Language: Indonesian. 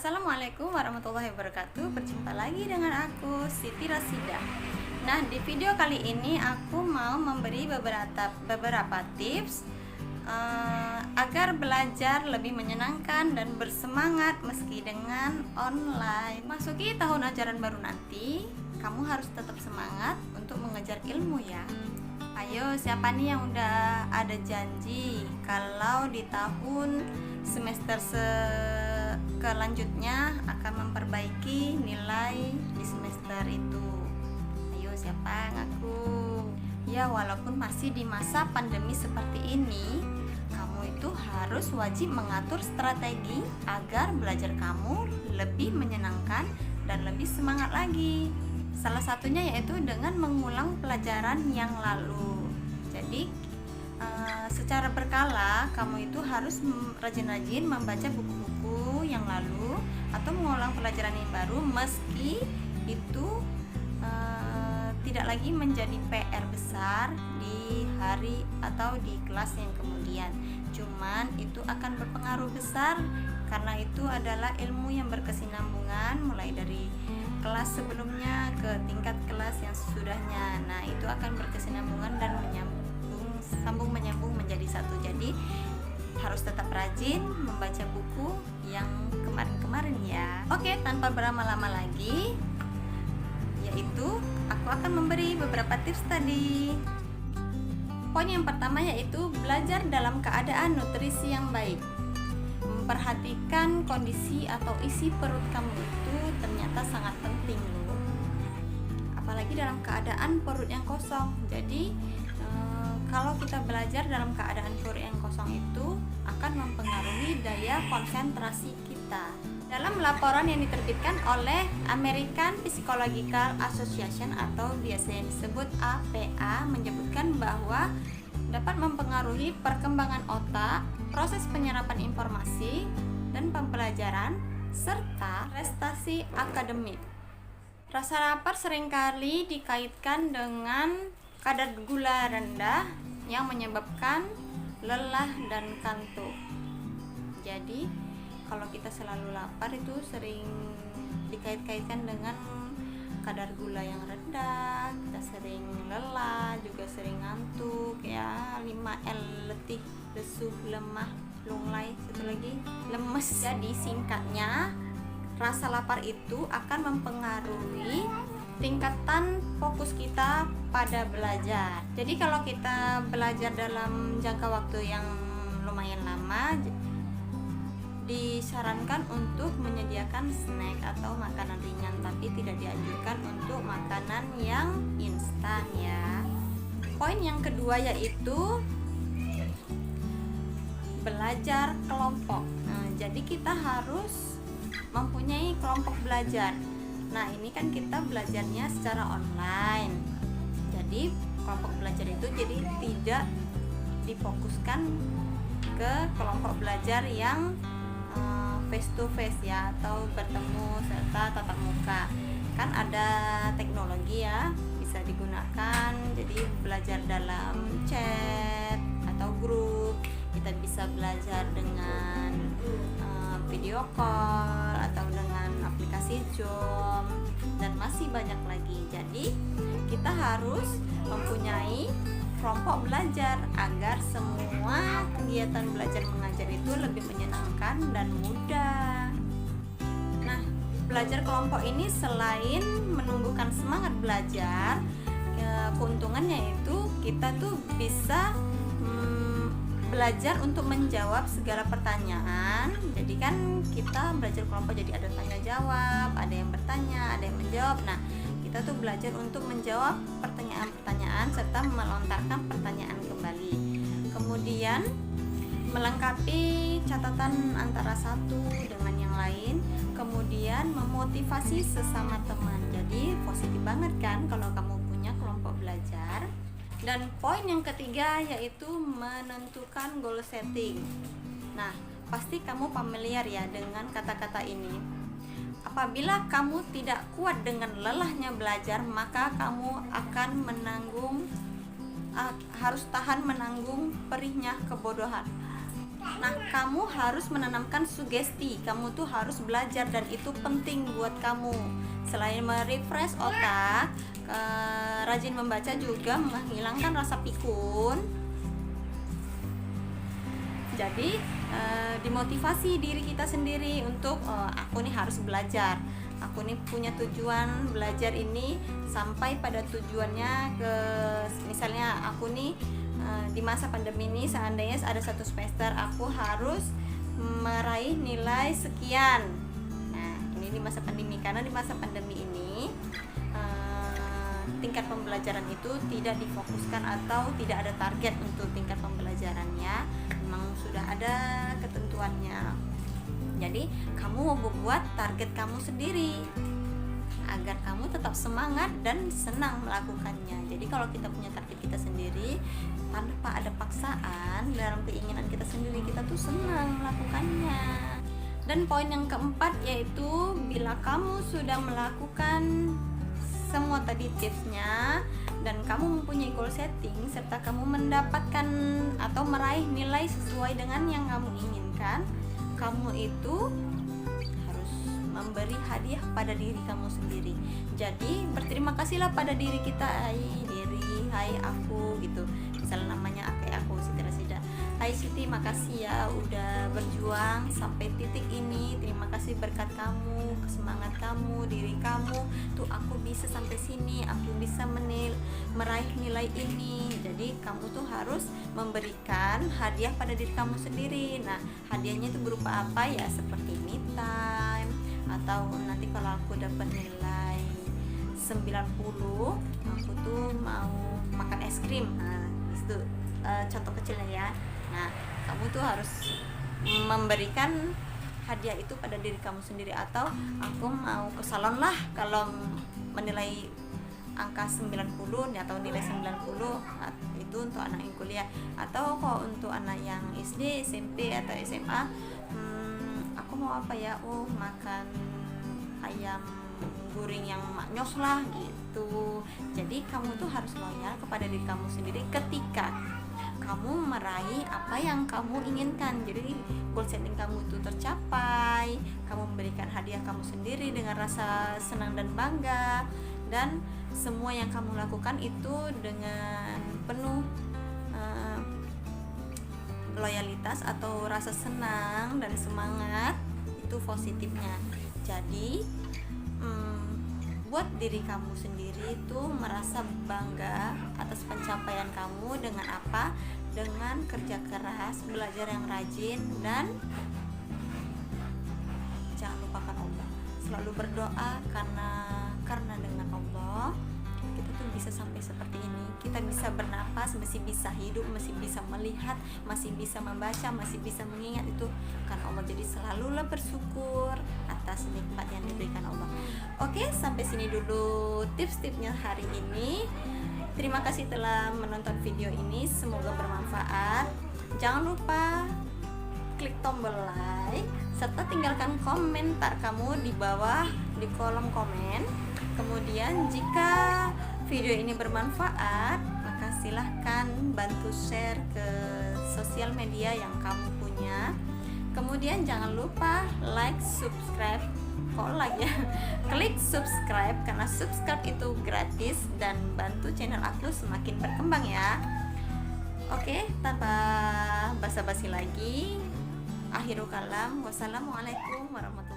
Assalamualaikum warahmatullahi wabarakatuh. Berjumpa lagi dengan aku, Siti Rasida. Nah, di video kali ini aku mau memberi beberapa tips agar belajar lebih menyenangkan dan bersemangat meski dengan online. Masuki tahun ajaran baru nanti, kamu harus tetap semangat untuk mengejar ilmu ya. Ayo, siapa nih yang udah ada janji kalau di tahun semester selanjutnya akan memperbaiki nilai di semester itu? Ayo, siapa ngaku? Ya, walaupun masih di masa pandemi seperti ini, kamu itu harus wajib mengatur strategi agar belajar kamu lebih menyenangkan dan lebih semangat lagi. Salah satunya yaitu dengan mengulang pelajaran yang lalu. Jadi secara berkala kamu itu harus rajin-rajin membaca buku-buku yang lalu atau mengulang pelajaran yang baru, meski itu tidak lagi menjadi PR besar di hari atau di kelas yang kemudian. Cuman itu akan berpengaruh besar karena itu adalah ilmu yang berkesinambungan mulai dari kelas sebelumnya ke tingkat kelas yang sesudahnya. Nah, itu akan berkesinambungan dan menyambung menjadi satu. Jadi harus tetap rajin membaca buku yang kemarin-kemarin ya. Oke, tanpa berlama-lama lagi, yaitu aku akan memberi beberapa tips tadi. Poin yang pertama yaitu belajar dalam keadaan nutrisi yang baik. Memperhatikan kondisi atau isi perut kamu itu ternyata sangat penting loh. Apalagi dalam keadaan perut yang kosong. Jadi kalau kita belajar dalam keadaan perut yang kosong itu akan mempengaruhi daya konsentrasi kita. Dalam laporan yang diterbitkan oleh American Psychological Association atau biasanya disebut APA menyebutkan bahwa dapat mempengaruhi perkembangan otak, proses penyerapan informasi dan pembelajaran, serta prestasi akademik. Rasa lapar seringkali dikaitkan dengan kadar gula rendah yang menyebabkan lelah dan kantuk. Jadi, kalau kita selalu lapar itu sering dikait-kaitkan dengan kadar gula yang rendah, kita sering lelah, juga sering ngantuk ya. 5L, letih, lesu, lemah, lunglai, satu lagi lemes. Jadi singkatnya, rasa lapar itu akan mempengaruhi tingkatan fokus kita pada belajar. Jadi kalau kita belajar dalam jangka waktu yang lumayan lama, disarankan untuk menyediakan snack atau makanan ringan, tapi tidak dianjurkan untuk makanan yang instan ya. Poin yang kedua yaitu belajar kelompok. Jadi kita harus mempunyai kelompok belajar. Nah, ini kan kita belajarnya secara online. Jadi kelompok belajar itu jadi tidak difokuskan ke kelompok belajar yang face to face ya, atau bertemu serta tatap muka. Kan ada teknologi ya, bisa digunakan. Jadi belajar dalam chat atau grup, kita bisa belajar dengan video call atau dengan aplikasi Zoom dan masih banyak lagi. Jadi kita harus mempunyai kelompok belajar agar semua kegiatan belajar mengajar itu lebih menyenangkan dan mudah. Nah, belajar kelompok ini selain menumbuhkan semangat belajar, keuntungannya itu kita tuh bisa belajar untuk menjawab segala pertanyaan. Jadi kan kita belajar kelompok jadi ada tanya jawab, ada yang bertanya, ada yang menjawab. Nah, kita tuh belajar untuk menjawab pertanyaan-pertanyaan serta melontarkan pertanyaan kembali. Kemudian melengkapi catatan antara satu dengan yang lain. Kemudian memotivasi sesama teman. Jadi positif banget kan kalau kamu punya kelompok belajar. Dan poin yang ketiga yaitu menentukan goal setting. Nah, pasti kamu familiar ya dengan kata-kata ini. Apabila kamu tidak kuat dengan lelahnya belajar, maka kamu akan harus tahan menanggung perihnya kebodohan. Nah, kamu harus menanamkan sugesti. Kamu tuh harus belajar dan itu penting buat kamu. Selain merefresh otak, rajin membaca juga menghilangkan rasa pikun. Jadi dimotivasi diri kita sendiri untuk aku nih harus belajar, aku nih punya tujuan belajar ini sampai pada tujuannya ke, misalnya aku nih di masa pandemi ini seandainya ada 1 semester aku harus meraih nilai sekian. Nah, ini di masa pandemi, karena di masa pandemi ini tingkat pembelajaran itu tidak difokuskan atau tidak ada target untuk tingkat pembelajarannya, memang sudah ada ketentuannya. Jadi kamu mau buat target kamu sendiri agar kamu tetap semangat dan senang melakukannya. Jadi kalau kita punya target kita sendiri tanpa ada paksaan, dalam keinginan kita sendiri, kita tuh senang melakukannya. Dan poin yang keempat yaitu bila kamu sudah melakukan semua tadi tipsnya dan kamu mempunyai goal setting serta kamu mendapatkan atau meraih nilai sesuai dengan yang kamu inginkan, kamu itu harus memberi hadiah pada diri kamu sendiri. Jadi berterima kasihlah pada diri kita, hai aku gitu. Misalnya namanya aku Siti Rasida. Hai Siti, makasih ya udah berjuang sampai titik ini. Terima kasih berkat kamu, semangat kamu, diri kamu tuh aku bisa sampai sini, aku bisa meraih nilai ini. Jadi kamu tuh harus memberikan hadiah pada diri kamu sendiri. Nah, hadiahnya itu berupa apa ya? Seperti me time, atau nanti kalau aku dapat nilai 90, aku tuh mau makan es krim. Nah, itu contoh kecilnya ya. Nah, kamu tuh harus memberikan hadiah itu pada diri kamu sendiri. Atau aku mau ke salon lah kalau menilai angka 90 atau nilai 90, itu untuk anak yang kuliah. Atau kok untuk anak yang SD, SMP atau SMA, aku mau apa ya? Oh, makan ayam goreng yang maknyos lah gitu. Jadi kamu tuh harus loyal kepada diri kamu sendiri ketika kamu meraih apa yang kamu inginkan. Jadi goal setting kamu itu tercapai, kamu memberikan hadiah kamu sendiri dengan rasa senang dan bangga, dan semua yang kamu lakukan itu dengan penuh loyalitas atau rasa senang dan semangat, itu positifnya. Jadi buat diri kamu sendiri itu merasa bangga atas pencapaian kamu dengan apa? Dengan kerja keras, belajar yang rajin, dan jangan lupakan Allah. Selalu berdoa karena dengan Allah kita tuh bisa sampai seperti ini. Kita bisa bernapas, masih bisa hidup, masih bisa melihat, masih bisa membaca, masih bisa mengingat, itu karena Allah. Jadi selalulah bersyukur atas nikmat yang diberikan Allah. Oke, sampai sini dulu tips-tipsnya hari ini. Terima kasih telah menonton video ini, semoga bermanfaat. Jangan lupa klik tombol like serta tinggalkan komentar kamu di bawah di kolom komen. Kemudian jika video ini bermanfaat, maka silahkan bantu share ke sosial media yang kamu punya. Kemudian jangan lupa like, subscribe, klik subscribe, karena subscribe itu gratis dan bantu channel aku semakin berkembang ya. Oke, tanpa basa-basi lagi, akhirul kalam, wassalamualaikum warahmatullahi wabarakatuh.